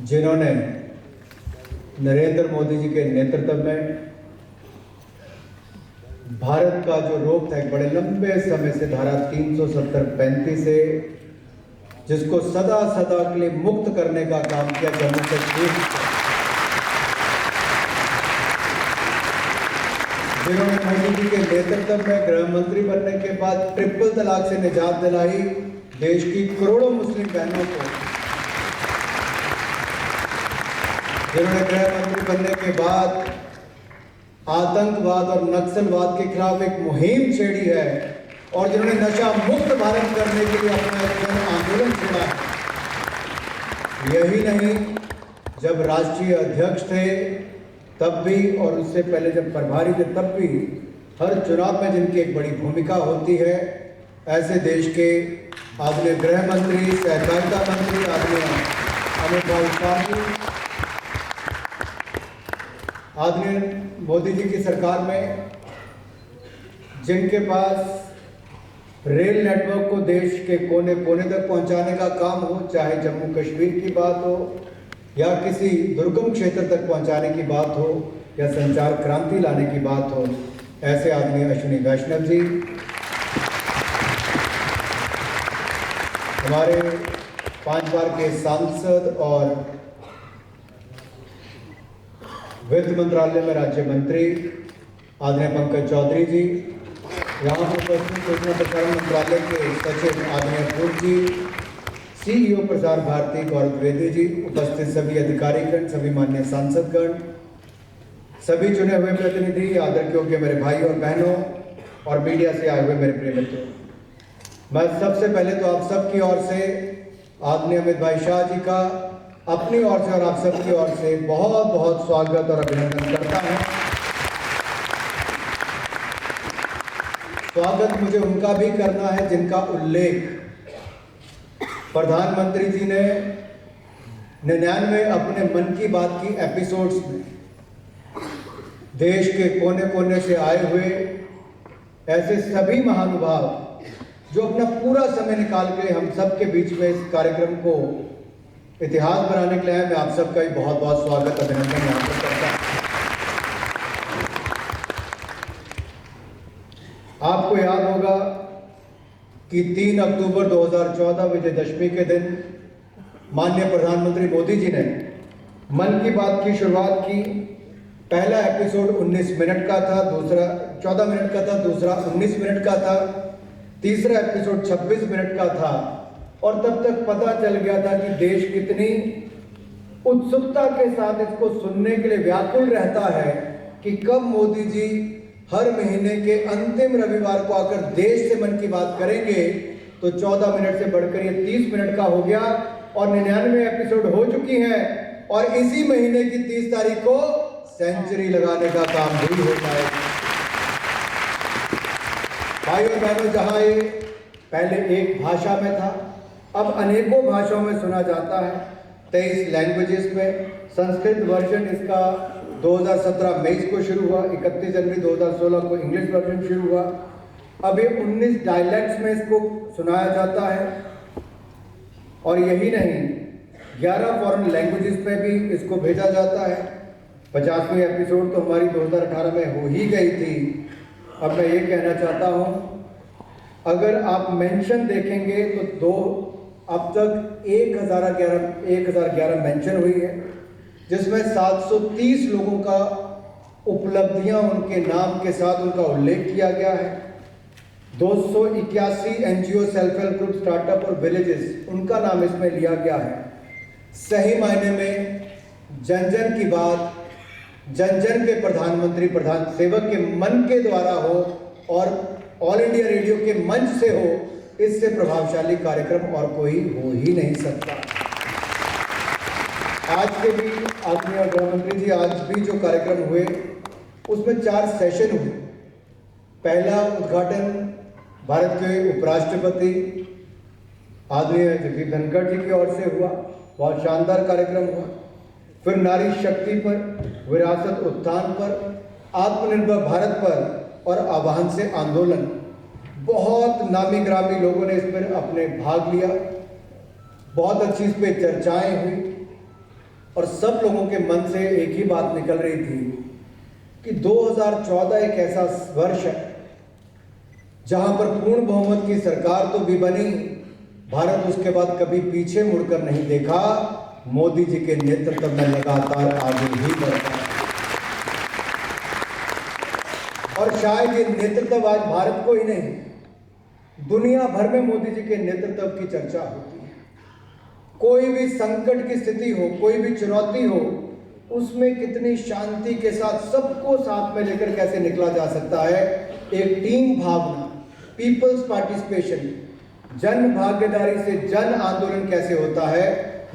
जिन्होंने नरेंद्र मोदी जी के नेतृत्व में भारत का जो रोक था एक बड़े लंबे समय से धारा 370-35 से जिसको सदा सदा के लिए मुक्त करने का काम किया जम्मू कश्मीर, जिन्होंने मोदी जी के नेतृत्व में गृह मंत्री बनने के बाद ट्रिपल तलाक से निजात दिलाई देश की करोड़ों मुस्लिम बहनों को, जिन्होंने गृह मंत्री बनने के बाद आतंकवाद और नक्सलवाद के खिलाफ एक मुहिम छेड़ी है और जिन्होंने नशा मुक्त भारत करने के लिए अपना एक जन आंदोलन छेड़ा है। यही नहीं, जब राष्ट्रीय अध्यक्ष थे तब भी और उससे पहले जब प्रभारी थे तब भी हर चुनाव में जिनकी एक बड़ी भूमिका होती है, ऐसे देश के आदरणीय गृह मंत्री, सहकारिता मंत्री आदरणीय अमित भाई शाह जी, आदरणीय मोदी जी की सरकार में जिनके पास रेल नेटवर्क को देश के कोने कोने तक पहुंचाने का काम हो, चाहे जम्मू कश्मीर की बात हो या किसी दुर्गम क्षेत्र तक पहुंचाने की बात हो या संचार क्रांति लाने की बात हो, ऐसे आदमी अश्विनी वैष्णव जी, हमारे 5 बार के सांसद और वित्त मंत्रालय में राज्य मंत्री आदरणीय पंकज चौधरी जी, यहाँ पर उपस्थित सूचना प्रसारण मंत्रालय के सचिव आदरणीय पूर्व जी, CEO प्रसार भारती गौरव द्विवेदी जी, उपस्थित सभी अधिकारीगण, सभी माननीय सांसदगण, सभी चुने हुए प्रतिनिधि, आदर योग्य मेरे भाई और बहनों और मीडिया से आए हुए मेरे प्रिय मित्रों, मैं सबसे पहले तो आप सबकी ओर से आदरणीय अमित भाई शाह जी का अपनी ओर से और आप सबकी ओर से बहुत बहुत स्वागत और अभिनंदन करता हूं। स्वागत मुझे उनका भी करना है जिनका उल्लेख प्रधानमंत्री जी ने 99 अपने मन की बात की एपिसोड्स में देश के कोने कोने से आए हुए ऐसे सभी महानुभाव जो अपना पूरा समय निकाल के हम सबके बीच में इस कार्यक्रम को इतिहास बनाने के लिए मैं आप सबका ही बहुत बहुत स्वागत अभिनंदन यहाँ पर करता हूँ। आपको याद होगा कि 3 अक्टूबर 2014 विजयदशमी के दिन माननीय प्रधानमंत्री मोदी जी ने मन की बात की शुरुआत की। पहला एपिसोड 19 मिनट का था, दूसरा 14 मिनट का था, दूसरा 19 मिनट का था, तीसरा एपिसोड 26 मिनट का था और तब तक पता चल गया था कि देश कितनी उत्सुकता के साथ इसको सुनने के लिए व्याकुल रहता है कि कब मोदी जी हर महीने के अंतिम रविवार को आकर देश से मन की बात करेंगे। तो 14 मिनट से बढ़कर ये 30 मिनट का हो गया और 99 एपिसोड हो चुकी हैं और इसी महीने की 30 तारीख को सेंचुरी लगाने का काम भी होता है। भाई और बहनों, जहां ये पहले एक भाषा में था, अब अनेकों भाषाओं में सुना जाता है, 23 लैंग्वेजेस में। संस्कृत वर्जन इसका 2017 मई को शुरू हुआ, 31 जनवरी 2016 को इंग्लिश वर्जन शुरू हुआ। अब ये 19 डायलेक्ट्स में इसको सुनाया जाता है और यही नहीं, 11 फॉरेन लैंग्वेजेस में भी इसको भेजा जाता है। 50वीं एपिसोड तो हमारी 2018 में हो ही गई थी। अब मैं ये कहना चाहता हूँ, अगर आप मेंशन देखेंगे तो अब तक 1011 मेंशन हुई है, जिसमें 730 लोगों का उपलब्धियां उनके नाम के साथ उनका उल्लेख किया गया है। 281 NGO, self help group, startup और विलेजेस, उनका नाम इसमें लिया गया है। सही मायने में जन जन की बात, जन जन के प्रधानमंत्री, प्रधान सेवक के मन के द्वारा हो और ऑल इंडिया रेडियो के मंच से हो, इससे प्रभावशाली कार्यक्रम और कोई हो ही नहीं सकता। आज के भी आदरणीय गृह मंत्री जी, आज भी जो कार्यक्रम हुए उसमें 4 सेशन हुए। पहला उद्घाटन भारत के उपराष्ट्रपति आदरणीय जगदीप धनखड़ जी की ओर से हुआ, बहुत शानदार कार्यक्रम हुआ। फिर नारी शक्ति पर, विरासत उत्थान पर, आत्मनिर्भर भारत पर और आह्वान से आंदोलन, बहुत नामी ग्रामी लोगों ने इस पर अपने भाग लिया। बहुत अच्छी इस पर चर्चाएं हुई। और सब लोगों के मन से एक ही बात निकल रही थी कि 2014 एक ऐसा वर्ष है जहां पर पूर्ण बहुमत की सरकार तो भी बनी, भारत उसके बाद कभी पीछे मुड़कर नहीं देखा, मोदी जी के नेतृत्व में लगातार आगे ही बढ़ता है। और शायद ये नेतृत्व आज भारत को ही नहीं, दुनिया भर में मोदी जी के नेतृत्व की चर्चा होती है। कोई भी संकट की स्थिति हो, कोई भी चुनौती हो, उसमें कितनी शांति के साथ सबको साथ में लेकर कैसे निकला जा सकता है। एक टीम भावना, पीपल्स पार्टिसिपेशन, जन भागीदारी से जन आंदोलन कैसे होता है,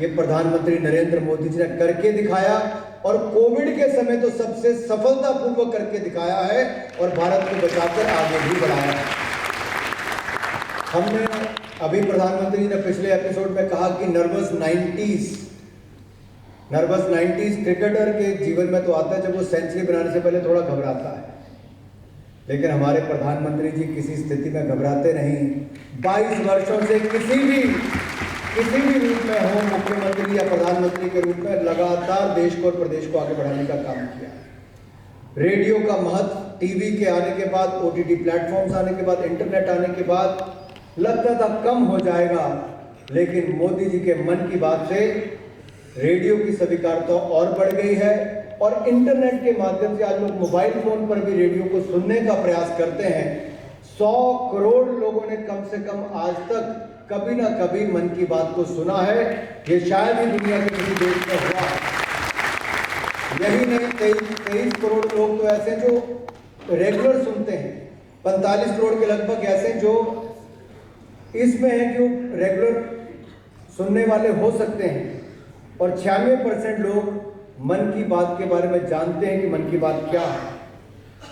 ये प्रधानमंत्री नरेंद्र मोदी जी ने करके दिखाया और कोविड के समय तो सबसे सफलतापूर्वक करके दिखाया है और भारत को बचाकर आगे भी बढ़ाया है। हमने अभी प्रधानमंत्री ने पिछले एपिसोड में कहा कि नर्वस 90s क्रिकेटर के जीवन में तो आता है जब वो सेंचुरी बनाने से पहले थोड़ा घबराता है, लेकिन हमारे प्रधानमंत्री जी किसी स्थिति में घबराते नहीं। 22 वर्षों से किसी भी रूप में हो, मुख्यमंत्री या प्रधानमंत्री के रूप में लगातार देश को और प्रदेश को आगे बढ़ाने का काम किया। रेडियो का महत्व टीवी के आने के बाद, OTT प्लेटफॉर्म्स आने के बाद, इंटरनेट आने के बाद लगता था कम हो जाएगा, लेकिन मोदी जी के मन की बात से रेडियो की स्वीकारता और बढ़ गई है और इंटरनेट के माध्यम से आज लोग मोबाइल फोन पर भी रेडियो को सुनने का प्रयास करते हैं। 100 करोड़ लोगों ने कम से कम आज तक कभी ना कभी मन की बात को सुना है। ये शायद ही दुनिया के किसी देश में हुआ। यही नहीं, 23 करोड़ लोग तो ऐसे जो रेगुलर सुनते हैं, 45 करोड़ के लगभग ऐसे जो इसमें है कि वो रेगुलर सुनने वाले हो सकते हैं और 96% लोग मन की बात के बारे में जानते हैं कि मन की बात क्या है।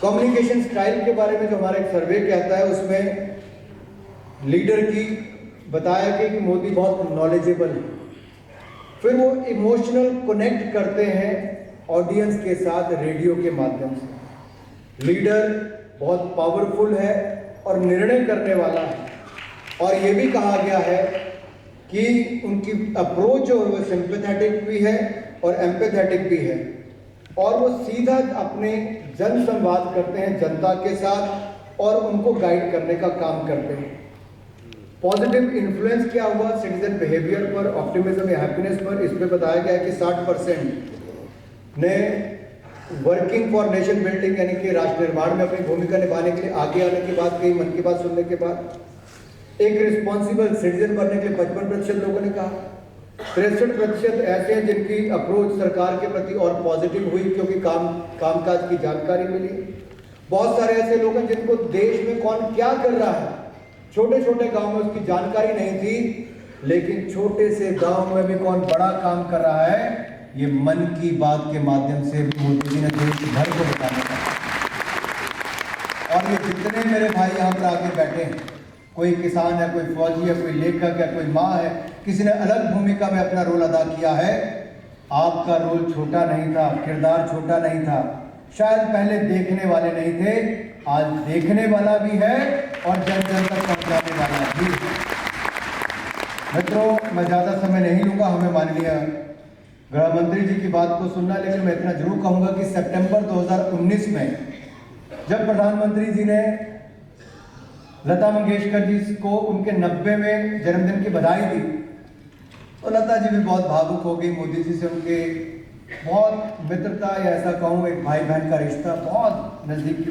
कम्युनिकेशन स्टाइल के बारे में जो हमारा एक सर्वे कहता है, उसमें लीडर की बताया कि मोदी बहुत नॉलेजेबल है। फिर वो इमोशनल कनेक्ट करते हैं ऑडियंस के साथ रेडियो के माध्यम से। लीडर बहुत पावरफुल है और निर्णय करने वाला है और ये भी कहा गया है कि उनकी अप्रोच जो है वो सिंपैथेटिक भी है और एम्पैथेटिक भी है और वो सीधा अपने जन संवाद करते हैं जनता के साथ और उनको गाइड करने का काम करते हैं। पॉजिटिव इन्फ्लुएंस क्या हुआ सिटीजन बिहेवियर पर, ऑप्टिमिज्म या हैप्पीनेस पर, इस पे बताया गया है कि 60% ने वर्किंग फॉर नेशन बिल्डिंग यानी कि राष्ट्र निर्माण में अपनी भूमिका निभाने के लिए आगे आने की बात कही मन की बात सुनने के बाद। एक रिस्पॉन्सिबल सिटीजन बनने के लिए 55% लोगों ने कहा। 63% ऐसे हैं जिनकी अप्रोच सरकार के प्रति और पॉजिटिव हुई क्योंकि कामकाज की जानकारी मिली। बहुत सारे ऐसे लोग हैं जिनको देश में कौन क्या कर रहा है, छोटे छोटे गांव में उसकी जानकारी नहीं थी, लेकिन छोटे से गांव में भी कौन बड़ा काम कर रहा है, ये मन की बात के माध्यम से मोदी जी ने देश भर को बताने का। और ये जितने मेरे भाई यहाँ पर आगे बैठे हैं, कोई किसान है, कोई फौजी है, कोई लेखक है, कोई माँ है, किसी ने अलग भूमिका में अपना रोल अदा किया है। आपका रोल छोटा नहीं था, किरदार छोटा नहीं था। शायद पहले देखने वाले नहीं थे, आज देखने वाला भी है और जन जन तक पहुंचाने वाला भी है। मित्रों, मैं ज़्यादा समय नहीं लूँगा, हमें माननीय गृह मंत्री जी की बात को सुनना, लेकिन मैं इतना जरूर कहूँगा कि सितंबर 2019 में जब प्रधानमंत्री जी ने लता मंगेशकर जी को उनके 90वें जन्मदिन की बधाई दी तो लता जी भी बहुत भावुक हो गई। मोदी जी से उनके बहुत मित्रता या ऐसा कहूँ एक भाई बहन का रिश्ता बहुत नजदीकी।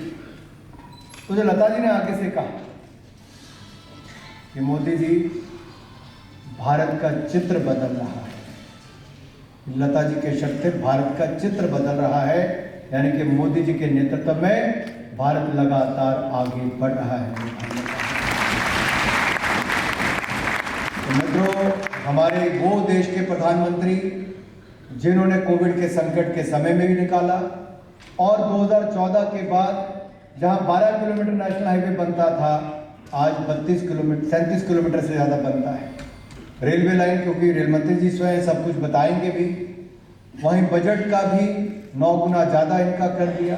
तो जो लता जी ने आगे से कहा कि मोदी जी भारत का चित्र बदल रहा है, लता जी के शब्द थे भारत का चित्र बदल रहा है, यानी कि मोदी जी के नेतृत्व में भारत लगातार आगे बढ़ रहा है। तो मित्रों, हमारे वो देश के प्रधानमंत्री जिन्होंने कोविड के संकट के समय में भी निकाला और 2014 के बाद जहां 12 किलोमीटर नेशनल हाईवे बनता था, आज 37 किलोमीटर से ज़्यादा बनता है। रेलवे लाइन, क्योंकि रेल मंत्री जी स्वयं सब कुछ बताएंगे भी, वहीं बजट का भी 9 गुना ज़्यादा इनका कर दिया।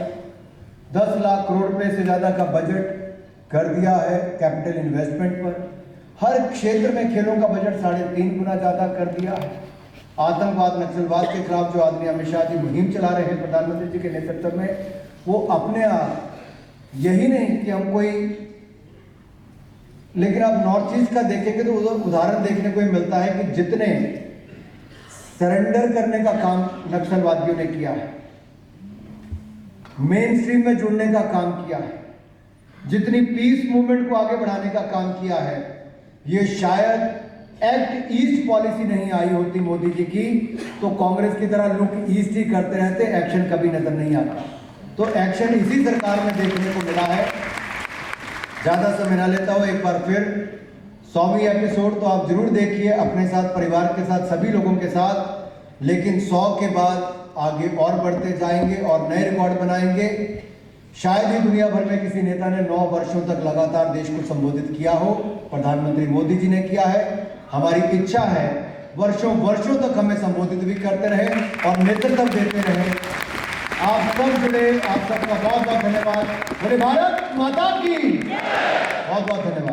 10 लाख करोड़ रुपए से ज़्यादा का बजट कर दिया है कैपिटल इन्वेस्टमेंट पर। हर क्षेत्र में खेलों का बजट 3.5 गुना ज़्यादा कर दिया है। आतंकवाद नक्सलवाद के खिलाफ जो आदरणीय अमित शाह जी मुहिम चला रहे हैं प्रधानमंत्री जी के नेतृत्व में, वो अपने आप यही नहीं कि हम कोई, लेकिन आप नॉर्थ ईस्ट का देखेंगे तो उदाहरण देखने को मिलता है कि जितने सरेंडर करने का काम नक्सलवादियों ने किया है, मेन स्ट्रीम में जुड़ने का काम किया है, जितनी पीस मूवमेंट को आगे बढ़ाने का काम किया है, ये शायद एक्ट ईस्ट पॉलिसी नहीं आई होती मोदी जी की, तो कांग्रेस की तरह लुक ईस्ट ही करते रहते, एक्शन कभी नजर नहीं आता। तो एक्शन इसी सरकार में देखने को मिला है। ज्यादा समय ना लेता हूं, एक बार फिर 100वीं एपिसोड तो आप जरूर देखिए अपने साथ, परिवार के साथ, सभी लोगों के साथ, लेकिन 100 के बाद आगे और बढ़ते जाएंगे और नए रिकॉर्ड बनाएंगे। शायद ही दुनिया भर में किसी नेता ने 9 वर्षों तक लगातार देश को संबोधित किया हो, प्रधानमंत्री मोदी जी ने किया है। हमारी इच्छा है वर्षों वर्षों तक हमें संबोधित भी करते रहे और नेतृत्व देते रहे। आप सब जुड़े, आप सबका बहुत बहुत धन्यवाद। बोले भारत माता की, बहुत बहुत धन्यवाद।